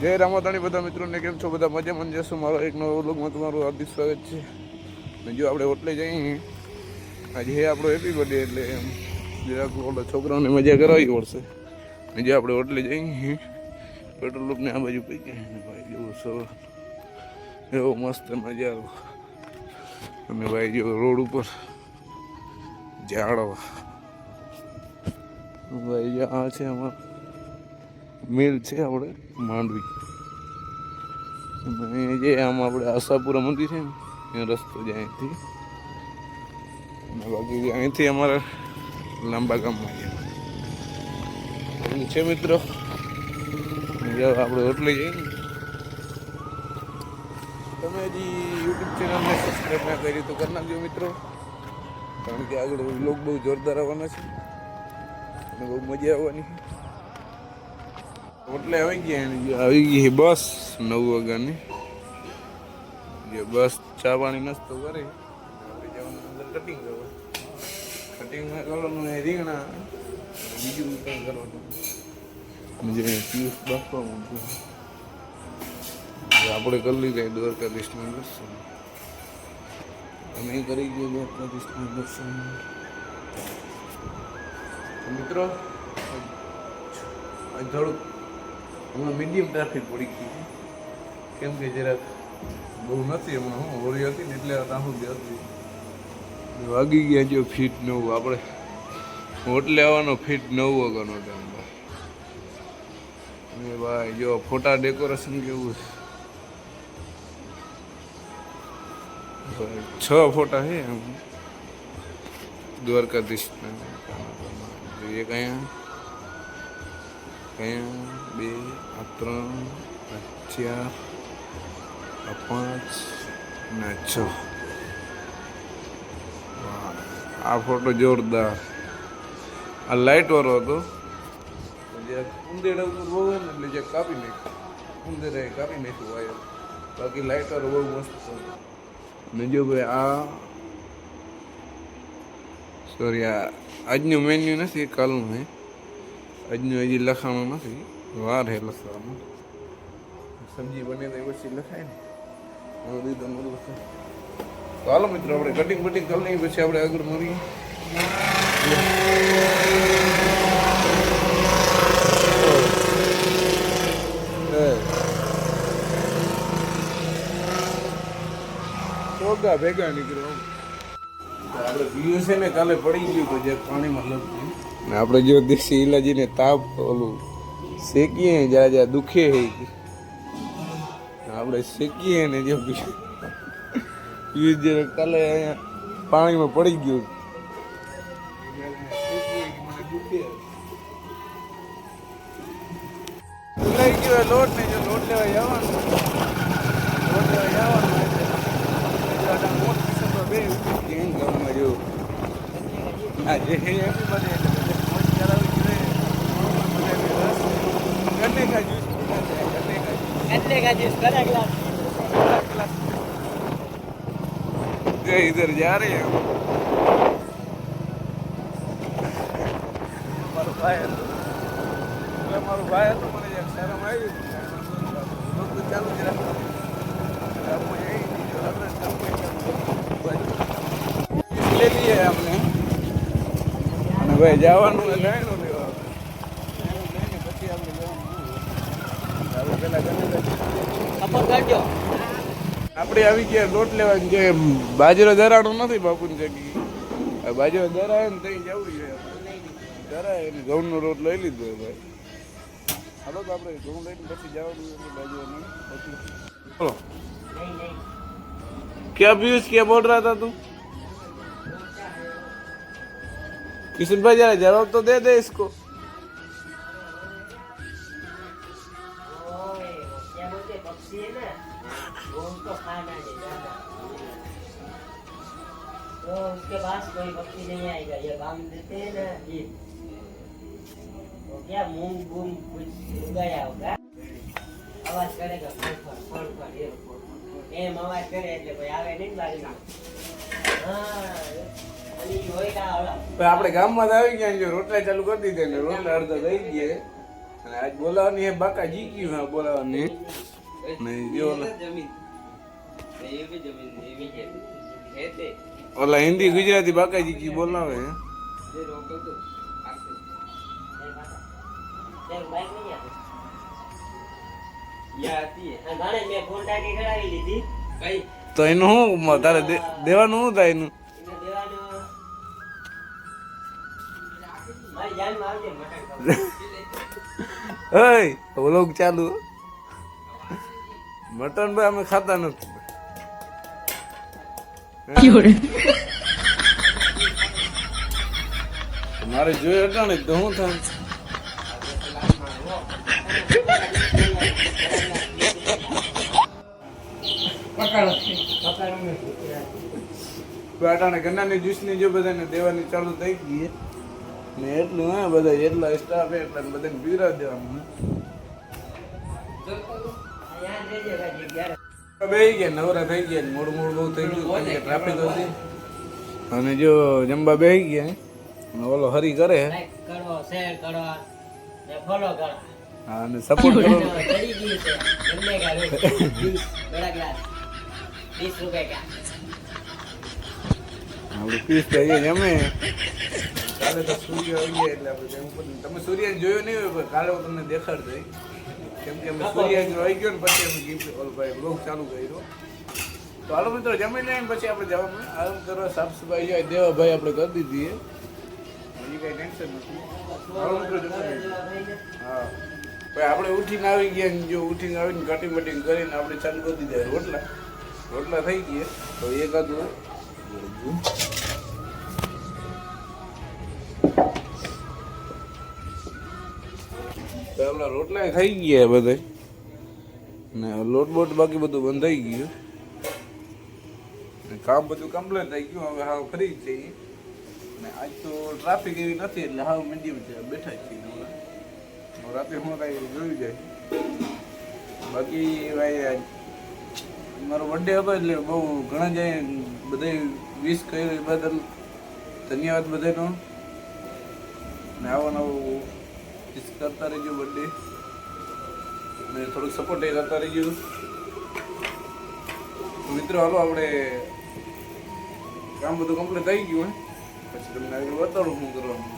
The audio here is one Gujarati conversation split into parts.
જય રામાધાણી બધા મિત્રોને કેમ છો? બધા મજામાં જશો? મારો એક નવો વ્લોગમાં તમારું હાર્દિક સ્વાગત છે. અને જો આપણે હોટલે જઈએ, આજે હે આપણો હેપી બર્થડે, એટલે એમ જરાક ઓલા છોકરાઓને મજા કરાવવી પડશે. જે આપણે હોટલે જઈએ, પેટ્રોલ પંપને આ બાજુ પી ગયા ભાઈ, જેવો સર એવો મસ્ત નજારો. અને ભાઈ જો રોડ ઉપર ઝાડો ભાઈ, આ છે અમારો મિલ છે આપણે માંડવી. જે આમ આપણે આશાપુરા મંદિર છે ને, એ રસ્તો જાય અહીંથી. બાકી અહીંથી અમારા લાંબા ગામમાં એવું છે મિત્રો. આપણે હોટલે જઈએ ને, તમે હજી યુટ્યુબ ચેનલને સબસ્ક્રાઈબ ના કરી તો કરી નાખજો મિત્રો, કારણ કે આગળ વ્લોગ બહુ જોરદાર આવવાના છે અને બહુ મજા આવવાની છે. હોટલે આવી ગઈ બસ 9 વાગ્યાની. જે બસ ચા પાણી નાસ્તો કરે, આપણે જવાનું અંદર કટિંગ કરવા. કટિંગમાં કરવાનું રીંગણા, બીજું કંઈ કરવાનું જે પીસ બાફવાનું છે. આપણે કરી લીધા દ્વારકાધીશના દર્શન. અમે કરી ગયા દ્વારકાધીશના દર્શન. મિત્રો થોડુંક હમણાં મીડિયમ ટ્રાફિક પડી ગઈ છે, કેમ કે જરાક બહુ નથી. હમણાં હું હોળી હતી ને એટલે ત્યાં સુધી હતી. વાગી ગયા જો ફીટ 9. આપણે હોટલે આવવાનો ફીટ 9 વાગ્યાનો ટાઈમ. ભાઈ જો ફોટા ડેકોરેશન કેવું છે. 6 ફોટા છે એમ દ્વારકાધીશના. એક અહીંયા, અહીંયા 2, 3, 4, 5 ને 6. આ ફોટો જોરદાર. આ લાઇટ વાળો હતો, જે ઉંદેડા ઉપર બહુ હોય ને એટલે જે કાપી નાખ્યું, ઉંદેડા કાપી નાખ્યું વાયર. બાકી લાઇટ વાળો બહુ મસ્ત હતો. ને જો ભાઈ આ સોરી, આ આજનું મેન્યુ નથી, કાલનું હે. આજનું હજી લખાણું નથી, વાર હે લખવાનું. સબ્જી બને તો પછી લખાય ને. તો હાલો મિત્રો, આપણે કટિંગ બટિંગ કરી લઈએ, પછી આપણે આગળ મળીએ. ભેગા નીકળ્યો આપણે પીયું છે ને, કાલે પડી ગયું તો જે પાણીમાં લપટ્યું. આપણે જો દેશી ઇલાજીને તાપ ઓલું શેકીએ જ્યાં જ્યાં દુખે હે, આપણે શેકીએ ને જો પીયું જે કાલે અહીંયા પાણીમાં પડી ગયું. લઈ ગયો લોટ ને, જો લોટ લેવા જવાનું, લોટ લેવા જવાનું. इधर जा रहे हैं हमारो भाई तो मैंने शर्म आई तो चालू ले लिए हमने भाई જવાનું લેવાનું લેવા પછી આપણે જવાનું. આપણે આવી ગયા લોટ લેવા. જે બાજરો દરાણો નથી બાપુની જગ્યાએ, બાજરો દરાય ને ત્યાં જવું જોઈએ. દરાય એને ઘઉંનો રોટ લઈ લીધો ભાઈ. હાલો તો આપણે ઘઉં લઈને પછી જવાનું બાજરો. બોલો ક્યાં પિયુષ, ક્યાં બોલ રહા था તું? किशन भाई जरा जवाब तो दे दे इसको. क्या बोलते पक्षी है ना, वो उनको खाना है ज्यादा, तो उसके पास कोई पक्षी नहीं आएगा. ये बांध देते हैं ना ये, वो क्या मूंग बूंग कुछ उगाया होगा, आवाज करेगा फड़ फड़ फड़. ये एम आवाज करे એટલે કોઈ આવે નહીં બાજુમાં. હા આપણે ગામમાં આવી ગયા, રોટલા ચાલુ કરી દીધા ને રોટલા અડધા થઈ ગયા. અને આજ બોલાવાની હે બાકા જીકી હા બોલાવાની નહીં જો ઓલા હિન્દી ગુજરાતી બાકા જીકી બોલાવે હે બાઈક નહીં આવતી ગાણે મેં ફોન ટાંકી કરાવી લીધી કઈ તો એનું શું તારે દેવાનું શું થાય એનું વ્લોગ ચાલુ મટન ભાઈ અમે ખાતા નથી મારે જોયું હતા ને તો શું થાય અટાણે ગન્નાની જ્યુસની જો બધાને દેવાની ચાલુ થઈ ગઈ ને એટલું હા બધા એટલા સ્ટાફ એટલા બધાને પીવડાવી દેવાનું બે ગયા નવરા થઈ ગયા મોડું મોડું બહુ થઈ ગયું ટ્રાફિક હતી અને જો જમવા બે ગયા ઓલો હરી કરે હા અને સપોર્ટ કરો આપણે પીસ થઈએ જમે કાલે તો સૂર્ય આવી ગયા એટલે આપણે જવું પડે તમે સૂર્ય જોયો નહીં હોય પણ કાલે હું તમને દેખાડતો કેમ કે અમે સૂર્ય આવી ગયો ને પછી અમે ગીફ્ટ ઓલ ભાઈ બ્લોગ ચાલુ કર્યો તો હાલો મિત્રો જમી લઈને પછી આપણે જવાનું આરામ કરવા સાફ સફાઈ જાય દેવા ભાઈ આપણે કરી દીધી હજી કઈ ટેન્શન નથી હાલો મિત્રો જમી હા ભાઈ આપણે ઉઠીને આવી ગયા ને જો ઉઠીને આવીને કટિંગ બટિંગ કરીને આપણે ચાલુ કરી દીધા રોટલા થઈ ગયા તો એકાદું તો આપણા રોટલા થઈ ગયા બધા ને લોટ બોટ બાકી બધું બંધ થઈ ગયું કામ બધું કમ્પ્લીટ થઈ ગયું હવે હાવ ફ્રી જ છીએ ને આજ તો ટ્રાફિક એવી નથી એટલે હાવ મીડિયમ છે બેઠા છીએ રાતે હું કાંઈ જોયું જાય બાકી ભાઈ મારો બર્થડે હતો એટલે બહુ ઘણા જાય બધે વિશ કર્યું એ બદલ ધન્યવાદ બધાનો ને આવો નવો વિશ કરતા રહેજો બર્થડે અને થોડુંક સપોર્ટ એ કરતા રહેજો મિત્રો હાલો આપણે કામ બધું કમ્પ્લીટ થઈ ગયું પછી તમને આગળ બતાડું શું કરવાનું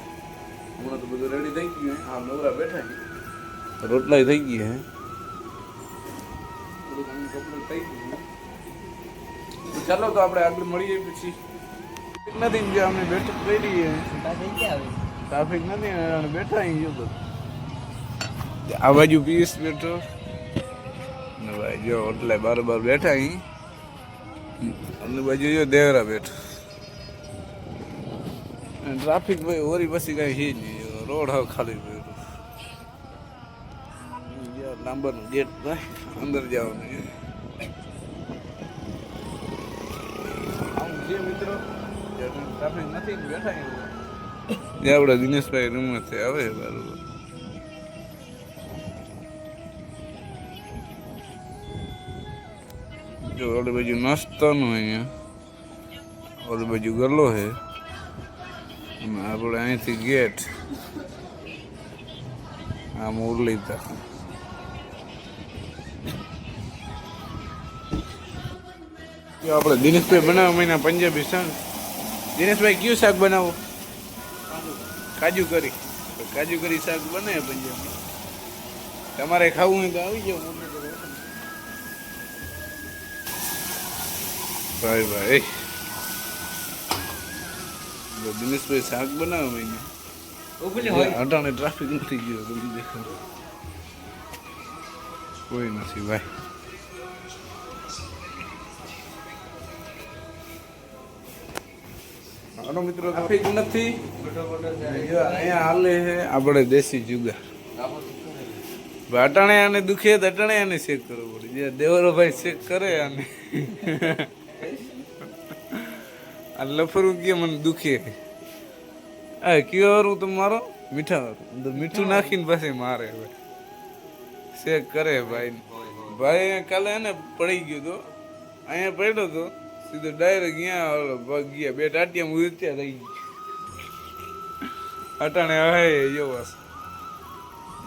હમણાં તો બધું રેડી થઈ ગયું હા નવરા બેઠા છે રોટલા થઈ ગયા હે બધું કામ કમ્પ્લીટ થઈ ગયું ચાલો તો આપણે આગળ મળીએ પછી નથી જે અમે બેઠક કરી ટ્રાફિક નથી બેઠા અહીં જો આ બાજુ પીસ બેઠો ને ભાઈ જો એટલે બાર બેઠા અહીં અને બાજુ જો દેવરા બેઠો ટ્રાફિક ભાઈ ઓરી પછી કઈ છે નહીં રોડ હવે ખાલી બેઠો લાંબાનું ગેટ ભાઈ અંદર જવાનું મિત્રો ટ્રાફિક નથી બેઠા જે આપણા દિનેશભાઈ રૂમમાંથી આવે બરાબર જો ઓલી બાજુ નાસ્તાનું અહીંયા ઓલી બાજુ ગલ્લો છે અને આપણે અહીંથી ગેટ આ મુરલીધર આપણે દિનેશભાઈ બનાવવા મહિના પંજાબી શાક દિનેશભાઈ કયું શાક બનાવો કાજુ કરી શાક બને પંજાબી તમારે ખાવું હોય તો આવી જાવ ભાઈ દિનેશભાઈ શાક બનાવે મહિના અટાણે ટ્રાફિક નથી ગયો બધું દેખાવ કોઈ નથી ભાઈ હાલો મિત્રો ટ્રાફિક નથી અહીંયા હાલે છે આપણે દેશી જુગાર અટાણે આને દુખે તો અટાણે આને ચેક કરવો પડે જે દેવરો ભાઈ ચેક કરે આને આ લફરું કે મને દુખે આ કયો વારું તો મારો મીઠા વારું અંદર મીઠું નાખીને પછી મારે ભાઈ ચેક કરે ભાઈ કાલે એને પડી ગયો તો અહીંયા પડ્યો તો સીધો ડાયરેક્ટ ગયા ગયા બે ટાટિયા ઉતર્યા રહી ગયા અટાણે હવે જો બસ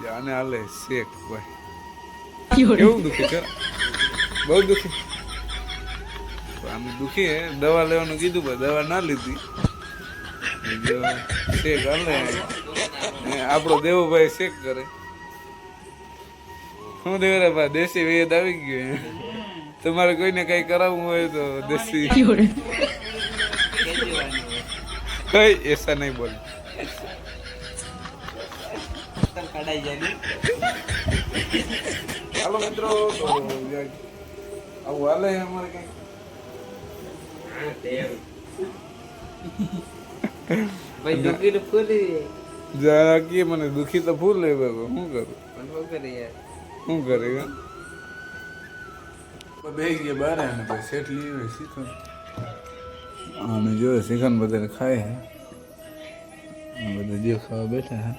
આને હાલે શેક ભાઈ કેવું દુખે છે બહુ દુખે આમ દુખી હે દવા લેવાનું કીધું પણ દવા ના લીધી શેક હાલે આપણો દેવુભાઈ શેક કરે શું દેવરાભાઈ દેશી વેદ આવી ગયો તમારે કોઈને કઈ કરાવવું હોય તો દેશી કઈ એસા નહીં બોલ હાલો મિત્રો તો આવું હાલે અમારે કઈ ભાઈ દુખી તો ફૂલી જરા કે મને દુખી તો ફૂલ લે બાબા શું કરું શું કરે યાર શું કરે બે ગયા બાર ને ભાઈ શેઠ લીધું શીખન અને જો શીખન બધાને ખાય હે બધા જે ખાવા બેઠા હે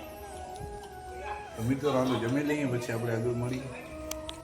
તો મિત્રો રાંધો જમી લઈએ પછી આપણે આગળ મળીએ